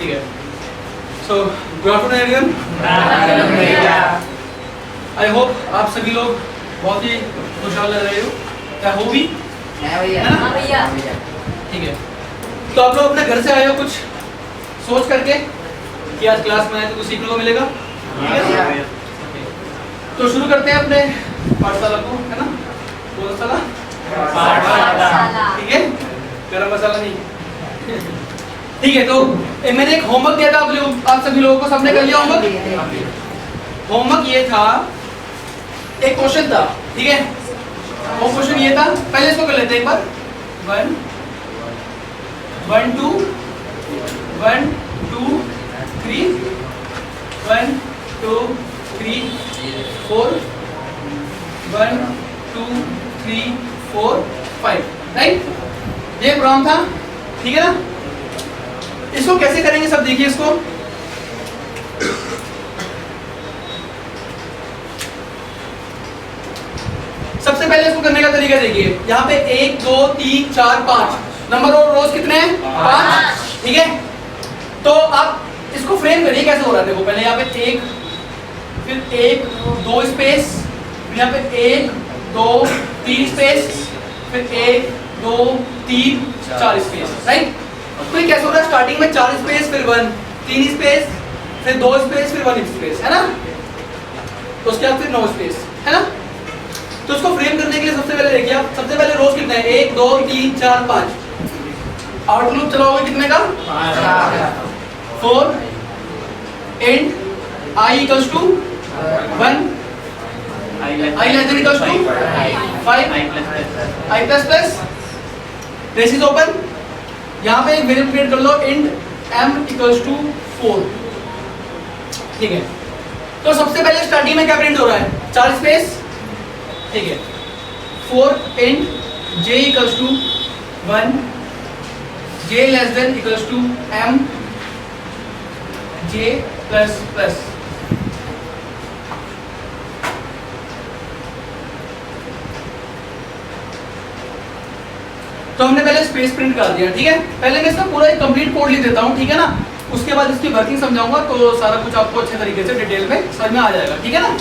ठीक है। So good afternoon everyone. I hope आप सभी लोग बहुत ही खुशहाल लग रहे हो। क्या हो भी है ना भैया? ठीक है। तो आप लोग अपने घर से आए हो कुछ सोच करके कि आज क्लास में आए तो कुछ सीखने को मिलेगा। तो शुरू करते हैं अपने पाठशाला को, है ना? कौन सा पाठशाला? ठीक है, गरम मसाला नहीं। ठीक है। तो मैंने एक होमवर्क दिया था आप सभी लोगों को, सबने कर लिया होमवर्क? होमवर्क ये था, एक क्वेश्चन था, ठीक है? वो क्वेश्चन ये था, पहले इसको कर लेते हैं एक बार। 1 1 2 1 2 3 1 2 3 4 1 2 3 4 5, राइट? ये प्रोग्राम था, ठीक है ना? इसको कैसे करेंगे सब देखिए इसको। सबसे पहले इसको करने का तरीका देखिए। यहाँ पे 1 2 3 4 5 नंबर और रोज कितने हैं? 5, ठीक है? तो आप इसको फ्रेम करिए कैसे हो रहा है। देखो पहले यहाँ पे 1, फिर 1 2 स्पेस, फिर यहाँ पे 1 2 3 स्पेस, फिर 1 2 3 4 स्पेस, राइट? तो ये कैसे हो रहा है? स्टार्टिंग में 4 स्पेस, फिर 1 3 स्पेस, फिर 2 स्पेस, फिर 1 स्पेस, है ना? तो उसके बाद फिर 9 स्पेस, है ना? तो उसको फ्रेम करने के लिए सबसे पहले देखिए आप, सबसे पहले रोज कितने हैं? 1 2 3 4 5। आउट लूप चलाओगे कितने का? 4 and i equals to 1, i less than equals to 5, i plus plus braces open. यहाँ पे एक वेरिएबल क्रिएट कर लो, इंट m इक्वल्स टू 4, ठीक है? तो सबसे पहले स्टार्टिंग में क्या प्रिंट हो रहा है? 4 स्पेस, ठीक है? 4 int j equals to 1, j less than equals to m, j plus plus. तो हमने पहले स्पेस प्रिंट कर दिया, ठीक है? पहले मैं इसका पूरा एक कंप्लीट कोड लिख देता हूँ, ठीक है ना? उसके बाद इसकी वर्किंग समझाऊंगा तो सारा कुछ आपको अच्छे तरीके से डिटेल में समझ में आ जाएगा, ठीक है ना?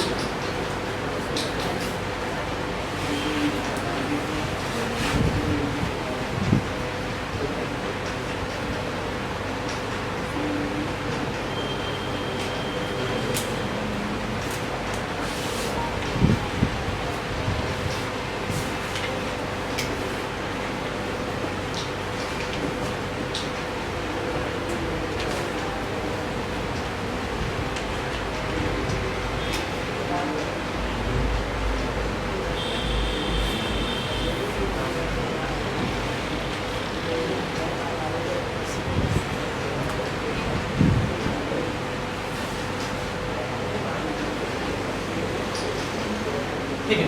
ठीक है,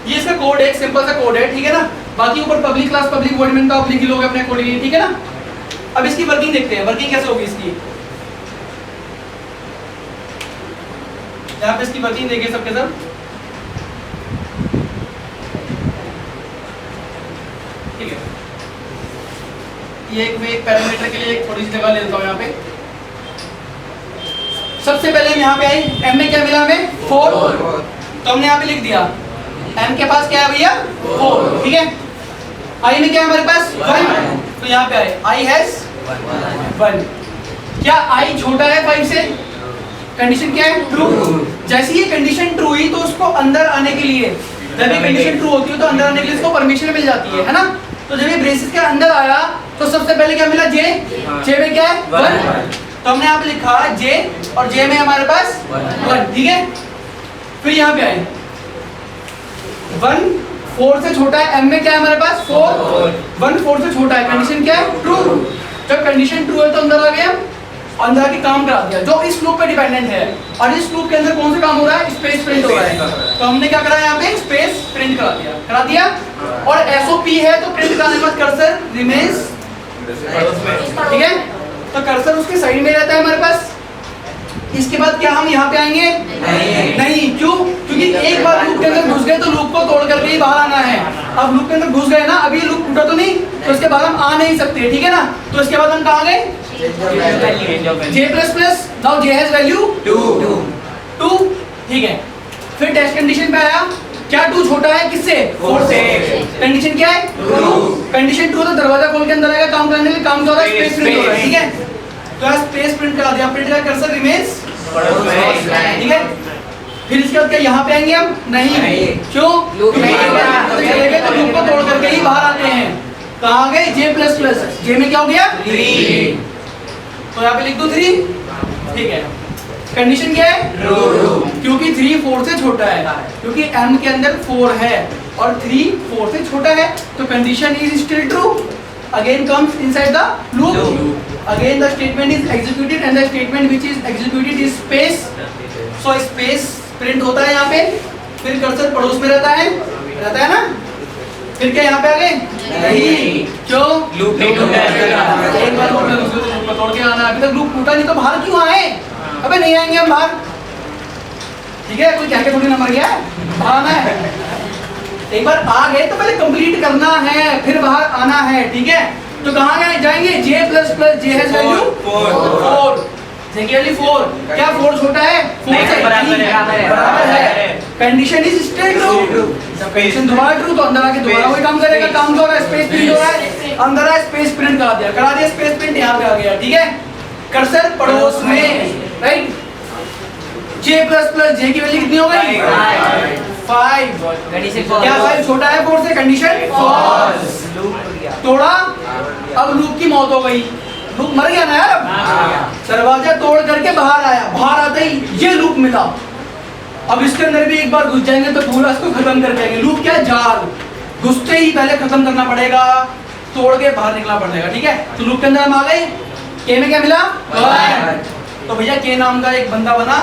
ये इसका कोड है, एक सिंपल सा कोड है, ठीक है ना? बाकी ऊपर पब्लिक क्लास पब्लिक वॉइड में तो आप लिख लोगे अपने अकॉर्डिंगली, ठीक है ना? अब इसकी वर्किंग देखते हैं, वर्किंग कैसे होगी इसकी। यहाँ पे इसकी वर्किंग देखिए सबके सब, ठीक है? ये एक पैरामीटर के लिए एक थोड़ी सी जगह ले लेता हूँ यहाँ पे। सबसे पहले यहाँ पे आई, m में क्या मिला हमें? 4, तो हमने यहाँ पे लिख दिया m के पास क्या है भैया? 4, ठीक है? i में क्या है हमारे पास? 1, तो यहाँ पे आए i हैज 1। क्या i छोटा है 5 से? कंडीशन क्या है? ट्रू। जैसे ये कंडीशन ट्रू हुई तो उसको अंदर आने के लिए, जब ये कंडीशन ट्रू होती है तो अंदर आने के लिए इसको परमिशन मिल जाती है ना? तो जब ये ब्रेसेस के अंदर आया तो सबसे पहले क्या मिला? j में क्या है? 1, तो हमने यहाँ पे लिखा j, और j में हमारे पास 1, ठीक है? फिर यहाँ पे आए 1 4 से छोटा है, m में क्या है हमारे पास? 4, 1 4 से छोटा है, कंडीशन क्या है? ट्रू। जब कंडीशन ट्रू है तो अंदर आ गया, अंदर आके काम करा दिया जो इस लूप पे डिपेंडेंट है। और इस लूप के अंदर कौन सा काम हो रहा है? स्पेस प्रिंट हो रहा है। तो हमने क्या करा यहाँ पे? स्पेस प्रिंट करा दिया। और एसओपी है तो प्रिंट कराने के बाद कर्सर रिमेन्स, ठीक है? तो कर्सर उसके साइड में रहता है हमारे पास। इसके बाद क्या हम यहाँ पे आएंगे? नहीं। क्यों? क्योंकि एक बार लूप के अंदर घुस गए तो लूप को तोड़ करके ही बाहर आना है। अब लूप के अंदर घुस गए ना, अभी लूप टूटा तो नहीं, तो इसके बाद हम आ नहीं सकते, ठीक है ना? तो इसके बाद हम कहाँ गए? J plus plus, now J has value 2, ठीक है। फिर टेस्ट कंडीशन पे आया, क्या 2 छोटा है किससे? 4 से। कंडीशन क्या है? कंडीशन 2 तो दरवाजा खोल के अंदर आएगा, काम करने के लिए काम कर रहा है, स्पेस प्रिंट हो रहा है, ठीक है। तो आज स्पेस प्रिंट करा दिया, प्रिंट का कर्सर रिमेन्स, ठीक है। फिर इसके बाद क्या यहाँ पे आएंगे हम? नहीं, क्यों? चलेंगे तो लूप को तोड़ करके ही बाहर आते हैं। कहाँ गए? J प्लस प्लस, J में क्या हो गया? 3, तो यहाँ पे लिख दो 3, ठीक है। कंडीशन क्या है? क्योंकि 3 4 से छोटा है, क्योंकि m के अंदर 4 है और 3 4 से छोटा है, तो condition is still true. Again comes inside the loop, again the statement is executed and the statement which is executed is space, so space print होता है यहाँ पे। फिर कर्सर पड़ोस में रहता है ना। फिर क्या यहाँ पे आ गए? नहीं, क्यों? लूप नहीं टूटा है, एक बार लूप तोड़ के आना। अभी तक लूप टूटा नहीं तो बाहर क्यों आए? अबे नहीं आएंगे हम बाहर, ठीक है। कोई कह के थोड़ी ना मर गया, बाहर आना है। एक बार आ गए तो पहले कंप्लीट करना है, फिर बाहर आना है, ठीक है। तो कहाँ जाएंगे? J plus plus, J has value 4, J की वैल्यू 4। क्या 4 छोटा है? 4 से बराबर है। Condition is still true, condition दोबारा ट्रू, तो अंदर आके दोबारा वही काम करेगा। काम हो रहा है, स्पेस प्रिंट हो रहा है, अंदर है स्पेस प्रिंट करा दिया स्पेस प्रिंट यहाँ पे आ गया, ठीक है। कर्सर पड़ोस में, right. J plus plus, J की वैल्यू कितनी हो गई? 5। क्या 5 छोटा है 4 से? कंडीशन फॉल्स, तोड़ा, अब लूप की मौत हो गई, लूप मर गया ना यार। दरवाजा तोड़ करके बाहर आया, बाहर आते ही ये लूप मिला। अब इसके अंदर भी एक बार घुस जाएंगे तो पूरा इसको खत्म कर देंगे। लूप क्या? जाल, घुसते ही पहले खत्म करना पड़ेगा, तोड़ के बाहर निकलना पड़ेगा, ठीक है। तो लूप के अंदर हम आ गए, K में क्या मिला? 1। तो भैया K नाम का एक बंदा बना,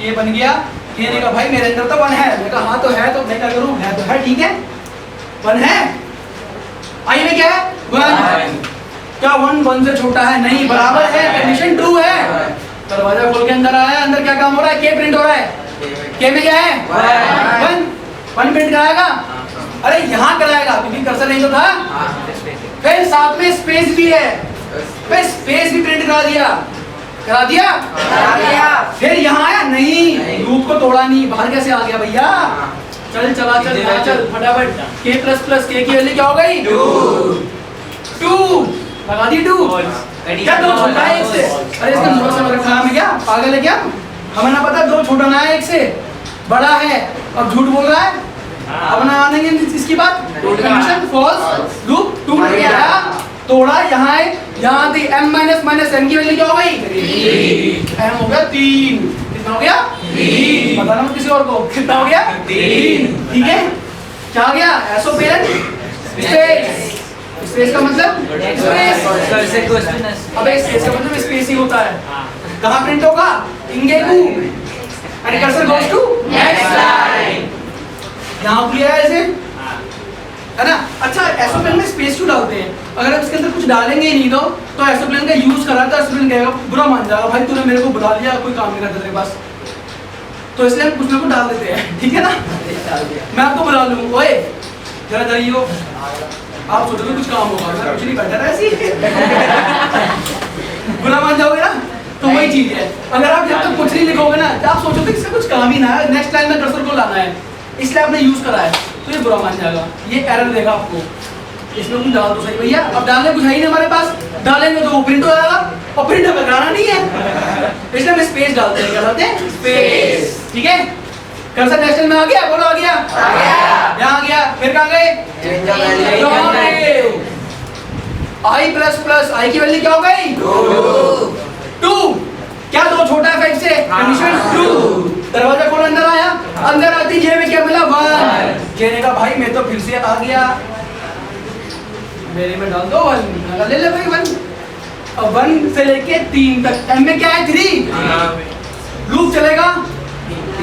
K बन गया। K ने कहा भाई मेरे अंदर तो 1 है। मैं कहा हाँ तो है, तो मैं क्या करूँ? है तो है, ठीक है, 1 है। I में क्या है? 1। क्या 1 से छोटा है? नहीं, बराबर है, कंडीशन ट्रू है। दरवाजा खोल के अंदर आया, अंदर क्या काम हो रहा है? K प्रिंट हो रहा है। K में क्या है? 1 प्रिंट कराएगा। अरे यहाँ कराएगा क्योंकि कर्सर नहीं तो था। फिर साथ में स्पेस भी है, स्पेस भी प्रिंट करा दिया। फिर यहाँ आया नहीं, लूप को तोड़ा नहीं, बाहर कैसे आ गया भैया? चल फटाफट। K प्लस प्लस, K की वैल्यू क्या हो गई? 2, लगा दी 2। क्या 2 छोटा है 1 से? अरे इसका थोड़ा सा मतलब खराब है क्या? पागल है क्या? हमें ना पता 2 छोटा ना है 1 से, बड़ा है। अब झूठ बोल रहा है, अब ना आनेंगे इसकी बात। कंडीशन फॉल्स, लूप टूट गया, तोड़ा। यहाँ है, यहाँ थी m माइनस माइनस m की वैल्यू क्या हो गई? 3। m हो गया 3। कितना हो गया? 3। बताना मत किसी और को, कितना हो गया? 3, ठीक है। क्या आ गया? एसो पेरेंट स्पेस, स्पेस का मतलब स्पेस। अबे स्पेस का मतलब स्पेस ही होता है। कहाँ प्रिंट होगा? इंगेकू, and cursor goes to next line. यहाँ क्लियर है ऐसे, है ना। अच्छा, एसोप्लेन में स्पेस क्यों डालते हैं? अगर आप इसके अंदर कुछ डालेंगे ही नहीं तो एसोप्लेन का यूज करा तो एसोप्लेन कहेगा, बुरा मान जाएगा, भाई तूने मेरे को बुला लिया, कोई काम नहीं करता तेरे पास। तो इसलिए हम कुछ ना कुछ डाल देते हैं, ठीक है ना। मैं आपको बुला लूँ, ओए जरा जाइए, आप सोचोगे कुछ काम होगा, मैं कुछ नहीं बैठा था ऐसी। बुरा मान जाओगे ना, तो वही चीज है। अगर आप जब तक कुछ नहीं लिखोगे ना, तो आप सोचोगे इससे कुछ काम ही ना है, नेक्स्ट लाइन में कर्सर को लाना है, इसलिए आपने यूज करा है, तो ये बुरा मान जाएगा, ये एरर देगा आपको। इसमें कुछ डाल दो सही भैया। अब डालने कुछ है ही नहीं हमारे पास, डालेंगे तो वो प्रिंट हो जाएगा, और प्रिंट हमें कराना नहीं है, इसलिए हम स्पेस डालते हैं। क्या डालते हैं? स्पेस, ठीक है। कर्सर नेक्स्ट में आ गया, बोलो आ गया, यहाँ आ गया। फिर कहाँ गए? आई प्लस प्लस, आई की वैल्यू क्या हो गई? 2। क्या 2 छोटा है 5 से? Condition true. दरवाजा खोल, अंदर आया, अंदर आती J में क्या मिला? 1। J ने कहा भाई मैं तो फिर से आ गया, मेरे में डाल दो 1, ले ले भाई 1। अब 1 से लेके 3 तक, M में क्या है? 3। लूप चलेगा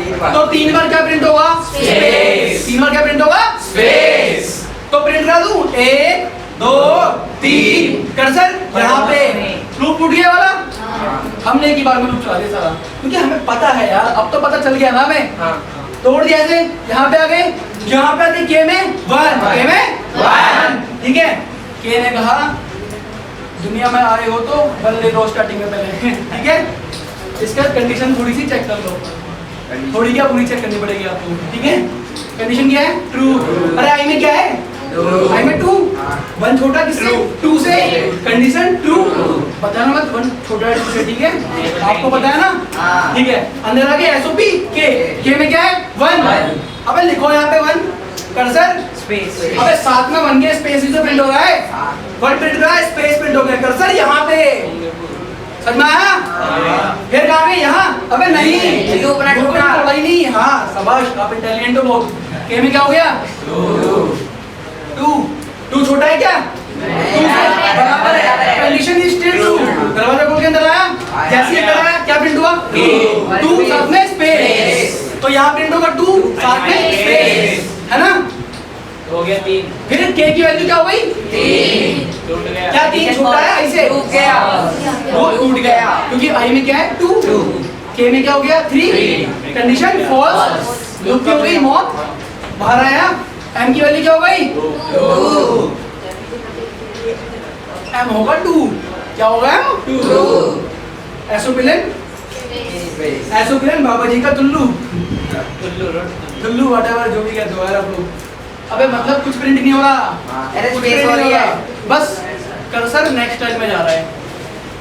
तो 3 बार क्या प्रिंट होगा? स्पेस। 3 बार क्या प्रिंट होगा? स्पेस। तो प्रिंट करा दूं, 1 2 3, कर्सर यहाँ पे, लूप टूट गया वाला। हमने एक ही बार में लूप चला दिया सारा, क्योंकि हमें पता है यार, अब तो पता चल गया ना हमें। तोड़ दिया ऐसे, यहाँ पे आ गए, यहाँ पे आते K में 1, K में 1, ठीक है। K ने कहा दुनिया में आए हो तो बन ले लो स्टार्टिंग में पहले। ठीक है, इसका कंडीशन थोड़ी सी चेक कर लो, थोड़ी क्या पूरी चेक करनी पड़ेगी आपको। ठीक है, कंडीशन क्या है? ट्रू। अरे आई में क्या है? आई में 2, 1 छोटा किससे? 2 से। Condition true. बताना मत 1 छोटा है 2 से। ठीक है, आपको पता है ना? ठीक है, अंदर आगे एसओपी के में क्या है? 1। अबे लिखो यहाँ पे 1 कर्सर स्पेस। अबे साथ में 1 के स्पेस ही तो प्रिंट हो रहा है, 1 प्रिंट रहा है, स्पेस प्रिंट हो गया, कर्सर यहाँ पे। समझ में आया? फिर कहाँ गए? यहाँ। अबे नहीं, ही नहीं। हाँ शाबाश, आप इंटेलिजेंट हो बहुत। के में क्या हो गया? 2 छोटा है क्या? 2 बराबर है, कंडीशन इज स्टिल ट्रू। दरवाजा खोल के अंदर आया, जैसे ही अंदर आया क्या प्रिंट हुआ? 2 साथ में स्पेस, तो यहाँ प्रिंट होगा 2 साथ में स्पेस, है ना? हो गया 3। फिर के की वैल्यू क्या हो गई? 3। टूट गया। क्या 3 छोटा है? ऐसे टूट गया, वो टूट गया, क्योंकि आई में क्या है? 2, के में क्या हो गया? 3। Condition false. लूप की हो गई मौत, बाहर आया। एम की वैल्यू क्या हो गई? 2। एम होगा 2, क्या होगा? 2। एसोपिलन, एसोपिलन बाबा जी का टुल्लू, टुल्लू व्हाटएवर जो भी कहते हो यार आप लोग। अबे मतलब कुछ प्रिंट नहीं हो रहा, कुछ प्रिंट हो रही है, बस कर्सर नेक्स्ट लाइन में जा रहा है,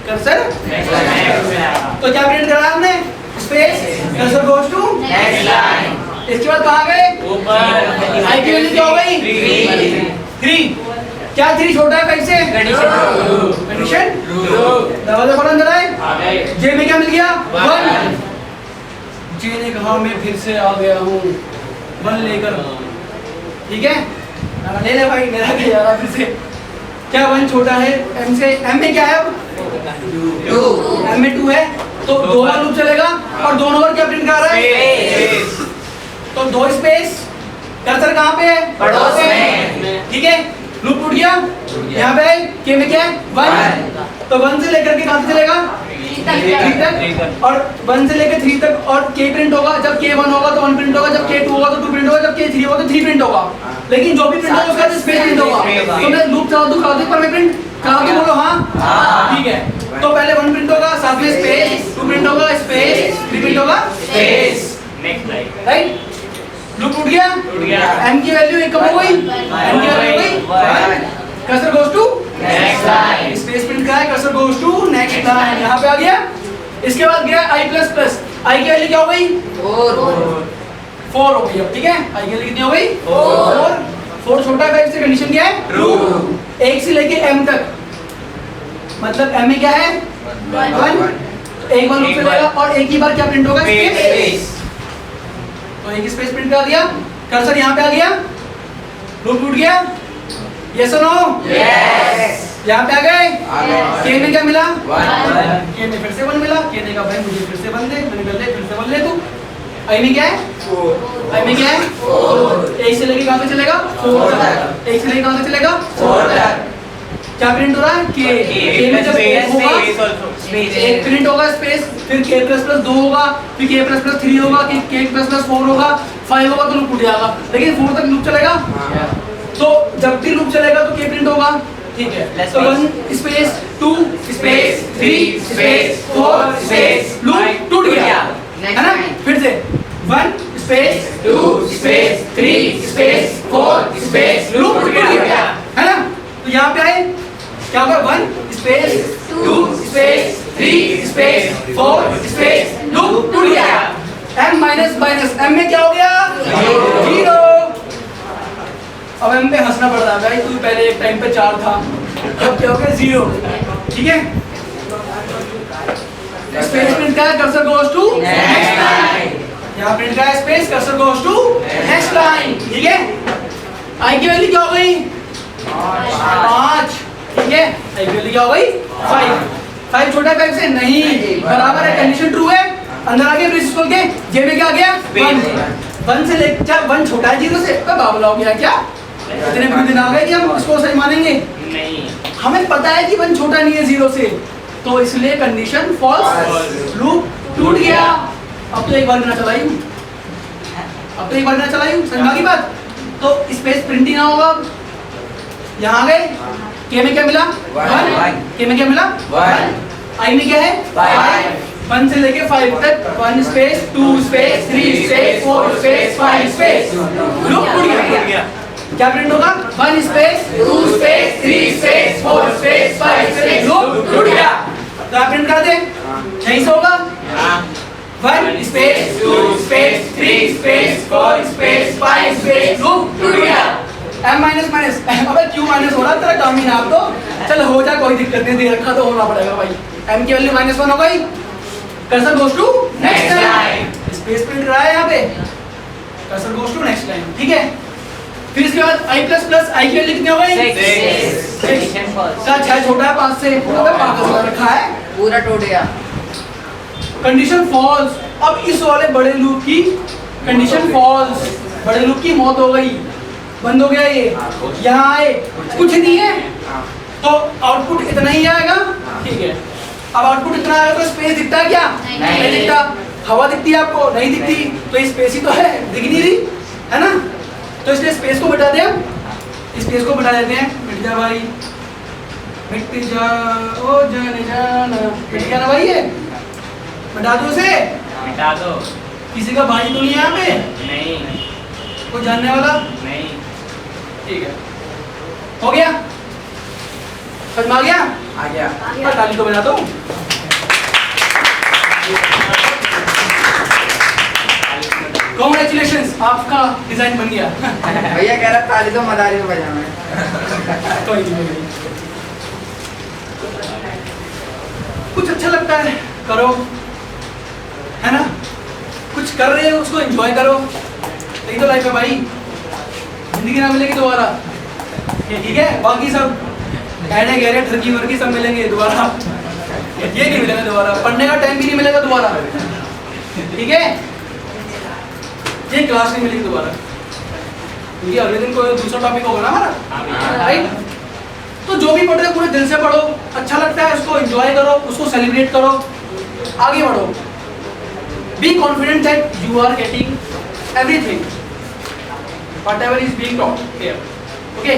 कर्सर तो क्या प्रिंट करा हमने? Space, cursor goes to next line. इसके बाद कहाँ गए? ऊपर। आई की वैल्यू क्या हो गई? 3। क्या 3 छोटा है 5 से? कंडीशन दरवाजा खोला, अंदर आए। जे में क्या मिल गया? 1। जे ने कहा मैं फिर से आ गया हूँ 1 लेकर। ठीक है, ले ले भाई, मेरा क्या जा रहा फिर से। क्या 1 छोटा है एम से? एम में क्या है? 2। एम में 2 है तो 2 बार लूप चलेगा, और 2 नंबर क्या प्रिंट कर रहा है? तो 2 स्पेस, कर्सर कहाँ पे है? पड़ोस में। ठीक है, लूप टूट गया। यहाँ पे के में क्या है? 1। तो 1 से लेकर के कहाँ से चलेगा? 3 तक, और 1 से लेकर 3 तक, और के प्रिंट होगा। जब के 1 होगा तो 1 प्रिंट होगा, जब के 2 होगा तो 2 प्रिंट होगा, जब के 3 होगा तो 3 प्रिंट होगा। लेकिन जो भी प्रिंट होगा उसका स्पेस प्रिंट होगा। तो मैं लूप चला दूं, करा दूं पर मैं प्रिंट करा दूं, बोलो हाँ। ठीक है, तो पहले 1 प्रिंट होगा, साथ में स्पेस, 2 प्रिंट होगा, स्पेस, 3 प्रिंट होगा, space. Next line. Right, loop टूट गया। एम की वैल्यू 1 कम हो गई, एम की वैल्यू हो गई 1। Cursor goes to next line. Space print का है, cursor goes to next line. यहाँ पे आ गया। इसके बाद गया आई प्लस प्लस, आई की वैल्यू क्या हो गई? 4 हो गई। अब ठीक है, आई की वैल्यू कितनी हो गई? 4 छोटा है 5 से, कंडीशन क्या है? ट्रू। 1 से लेके m तक, मतलब m में क्या है? 1। एक बार लूप चलेगा और एक ही बार क्या प्रिंट होगा? स्पेस। तो एक स्पेस प्रिंट कर दिया, कर्सर यहाँ पे आ गया, लूप टूट गया। यस और नो? यस। यहाँ पे आ गए। के में क्या मिला? 1। के में फिर से 1 मिला। के ने कहा भाई मुझे फिर से 1 दे, मैंने कहा ले फिर से 1 ले तू। आई में क्या है? 4। आई में क्या है? 4। 1 से लेके कहाँ पे चलेगा? 4 तक। 1 से लेके कहाँ पे चलेगा? 4 तक। क्या प्रिंट हो रहा है? के में जब होगा एक प्रिंट होगा स्पेस, फिर k प्लस प्लस 2 होगा, फिर k प्लस प्लस 3 होगा, फिर k प्लस प्लस 4 होगा, 5 होगा तो लूप टूट जाएगा। लेकिन 4 तक लूप चलेगा, तो जब भी लूप चलेगा तो k प्रिंट होगा। ठीक है, तो 1 space 2 space 3 space 4 space loop टूट गया, है ना? फिर से 1 space 2 space 3 space 4 space loop टूट गया, है ना? तो यहाँ पे आए क्या होगा? 1 space 2 space 3 space 4 space loop टूट गया। m माइनस माइनस m में क्या हो गया? 0। अब m पे हंसना पड़ रहा है भाई, तू पहले एक टाइम पे 4 था, अब क्या हो गया? 0। ठीक है, स्पेस प्रिंट का cursor goes to next line. यहाँ प्रिंट का space, cursor goes to next line. ठीक है, आई की वैल्यू क्या हो गई? 5। ठीक है, आई की वैल्यू क्या हो गई? 5 छोटा है 5 से? नहीं, बराबर है, कंडीशन ट्रू है। अंदर आ गए ब्रेसेस खोल के, जे में क्या आ गया? 1 से लेकर क्या 1 छोटा है 0 से? बाबला हो गया क्या? इतने बुरे दिन आ गए कि हम इसको सही मानेंगे? नहीं, हमें पता है कि 1 छोटा नहीं है 0 से, तो इसलिए कंडीशन फॉल्स, लूप टूट गया। अब तो एक बार बिना चलाई हूँ, अब तो एक बार बिना चलाई हूँ, समझा की बात? तो स्पेस प्रिंट ही ना होगा। यहाँ गए, के में क्या मिला? One. 1। के में क्या मिला? 1 आई में क्या है? 5 1 से लेके 5 तक 1 space 2 space 3 space 4 space 5 space. Loop टूट गया। क्या प्रिंट होगा? 1 space 2 space 3 space 4 space 5 space. Loop टूट गया। तो आप प्रिंट कर दे, यहीं से होगा 1 space 2 space 3 space 4 space 5 space. Loop टूट गया। M माइनस माइनस, अबे Q माइनस हो रहा तेरा काम ही ना। आप तो चल हो जा, कोई दिक्कत नहीं, दे रखा तो होना पड़ेगा भाई। M की वैल्यू -1 हो गई। Cursor goes to next line. Space print रहा है यहाँ पे, cursor goes to next line. ठीक है, फिर इसके बाद I प्लस प्लस I की वैल्यू कितनी हो गई? 6 कंडीशन फॉल्स। क्या 6 छोटा है 5 से? अबे पागल हो रखा है। पूरा टूट गया। Condition false. अब इस वाले बड़े लूप की कंडीशन फॉल्स, बड़े लूप की मौत हो गई, बंद हो गया ये। यहाँ आए कुछ नहीं है तो आउटपुट इतना ही आएगा। ठीक है, अब आउटपुट इतना आएगा तो स्पेस दिखता है क्या? नहीं दिखता। हवा दिखती है आपको? नहीं दिखती। तो ये स्पेस ही तो है, दिख नहीं रही है ना। तो इसलिए स्पेस को मिटा दें, स्पेस को मिटा देते हैं। मिट जा भाई, मिट जा ओ जाने जाना। मिट गया ना भाई, ये मिटा दो उसे। मिटा दो। किसी का भाई तो नहीं है यहाँ पे? नहीं कोई जानने वाला? नहीं। ठीक है, हो गया, समझ में आ गया? आ गया। मैं ताली तो बजाता हूँ। Congratulations, आपका डिजाइन बन गया। भैया कह रहा ताली तो मदारी में बजाना है। कोई नहीं, कुछ अच्छा लगता है करो, है ना। कुछ कर रहे हो उसको एंजॉय करो, यही तो लाइफ है भाई। जिंदगी ना मिलेगी दोबारा, ठीक है। बाकी सब ऐडे गहरे ठरकी वर्गी सब मिलेंगे दोबारा, ये नहीं मिलेगा दोबारा। पढ़ने का टाइम भी नहीं मिलेगा दोबारा, ठीक है। ये क्लास नहीं मिलेगी दोबारा, क्योंकि अगले दिन कोई दूसरा टॉपिक होगा ना हमारा, राइट। तो जो भी पढ़ रहे हो पूरे दिल से पढ़ो, अच्छा लगता है उसको एंजॉय करो, उसको सेलिब्रेट करो, आगे बढ़ो। Be confident that you are getting everything whatever is being taught here, okay.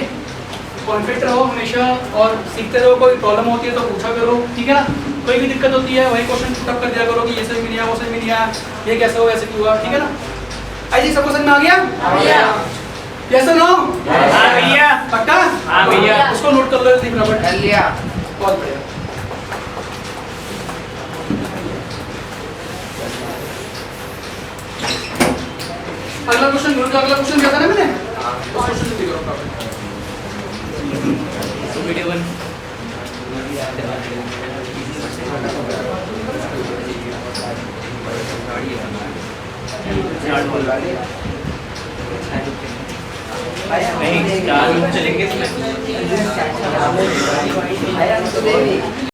Confident रहो हमेशा और सीखते रहो। कोई प्रॉब्लम होती है तो पूछा करो, ठीक है ना। कोई भी दिक्कत होती है वही क्वेश्चन पुटअप कर दिया करो कि ये समझ में नहीं आया, वो समझ में नहीं आया, ये कैसे हो, ऐसे क्यों हुआ, ठीक है ना। आई थिंक सबको समझ में आ गया? यस और नो? हाँ भैया। पक्का? हाँ भैया। उसको नोट कर लो जल्दी फटाफट। कर लिया। कॉल पे अगला क्वेश्चन, अगला क्वेश्चन क्या था ना मैंने, उस क्वेश्चन जल्दी करो फटाफट। वीडियो बन। नहीं, 4 लोग चलेंगे इसमें।